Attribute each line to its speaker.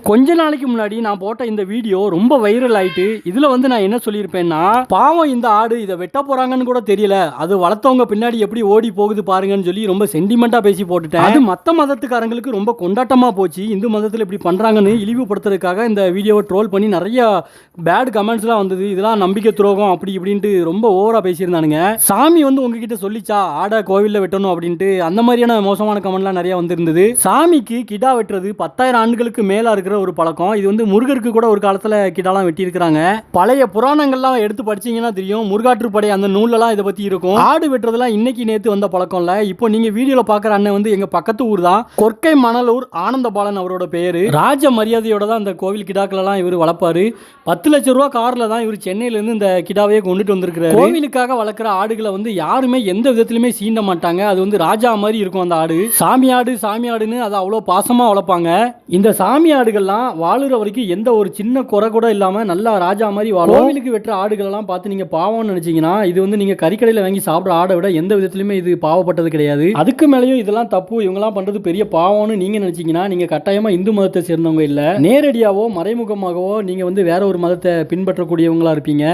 Speaker 1: கொஞ்ச நாளைக்கு முன்னாடி நான் போட்ட இந்த வீடியோ ரொம்ப வைரல் ஆயிட்டு இதுல வந்து நான் என்ன சொல்லியிருப்பேன்னா, பாவம் இந்த ஆடு இதை வெட்ட போறாங்கன்னு கூட தெரியல, அது வளர்த்தவங்க பின்னாடி எப்படி ஓடி போகுது பாருங்கன்னு சொல்லி ரொம்ப சென்டிமெண்டா பேசி போட்டுட்டேன். அது மத்த மதத்துக்காரங்களுக்கு ரொம்ப கொண்டாட்டமா போச்சு. இந்து மதத்தில் இப்படி பண்றாங்கன்னு இழிவுபடுத்துறதுக்காக இந்த வீடியோவை ட்ரோல் பண்ணி நிறைய பேட் கமெண்ட்ஸ்லாம் வந்தது. இதெல்லாம் நம்பிக்கை துரோகம் அப்படி இப்படின்ட்டு ரொம்ப ஓவரா பேசியிருந்தானுங்க. சாமி வந்து உங்ககிட்ட சொல்லிச்சா ஆடை கோவிலில் வெட்டணும் அப்படின்ட்டு? அந்த மாதிரியான மோசமான கமெண்ட்லாம் நிறைய வந்திருந்தது. சாமிக்கு கிடா வெட்டுறது 10,000 ஆண்டுகளுக்கு மேல இருக்கிற ஒரு பழக்கம். இது வந்து முருகருக்கு கூட ஒரு காலத்துல கிடாலாம் வெட்டி இருக்காங்க. பழைய புராணங்கள்லாம் எடுத்து படிச்சீங்கன்னா தெரியும், முருகாற்றுப்படை அந்த நூல்லலாம் இதை பத்தி இருக்கும். ஆடு வெட்டுறதுலாம் இன்னைக்கு நேத்து வந்த பழக்கம் இல்ல. இப்போ நீங்க வீடியோல பாக்குற அண்ணன் வந்து எங்க பக்கத்து ஊர் தான், கொற்கை மணலூர் ஆனந்தபாலன் அவரோட பேரு. ராஜ மரியாதையோட தான் இந்த கோவில் கிடாக்கள் எல்லாம் இவர் வளர்ப்பாரு. 10 லட்சம் ரூபாய் கார்ல தான் இவர் சென்னையில இருந்து இந்த கிடாவையே கொண்டுட்டு வந்திருக்கிறாரு. கோவிலுக்காக வளர்க்குற ஆடுகளை வந்து யாருமே எந்த விதத்திலுமே சீண்ட மாட்டாங்க. அது வந்து ராஜா மாதிரி இருக்கும் அந்த ஆடு. சாமி ஆடுன்னு அதை அவ்வளோ பாசமா வளர்ப்பாங்க. இந்த சாமி ஆடுகள்லாம் வாழுற வரைக்கும் எந்த ஒரு சின்ன குறை கூட இல்லாம நல்லா ராஜா மாதிரி வாழும். கோவிலுக்கு வெட்டுற ஆடுகள் எல்லாம் பார்த்து நீங்க பாவம்னு நினைச்சீங்கன்னா, இது வந்து நீங்க கறிக்கடையில் வாங்கி சாப்பிட்ற ஆடை விட எந்த விதத்திலுமே இது பாவப்பட்டது கிடையாது. அதுக்கு மேலேயும் இதெல்லாம் தப்பு, இவங்கெல்லாம் பண்றது பெரிய பாவம்னு நீங்க நினைச்சீங்கன்னா, நீங்க கட்டாயமா இந்து மதத்தை சேர்ந்தவங்க இல்ல. நேரடியாவோ மறைமுகமாகவோ நீங்க வந்து வேற ஒரு மதத்தை பின்பற்றக்கூடியவங்களா இருப்பீங்க.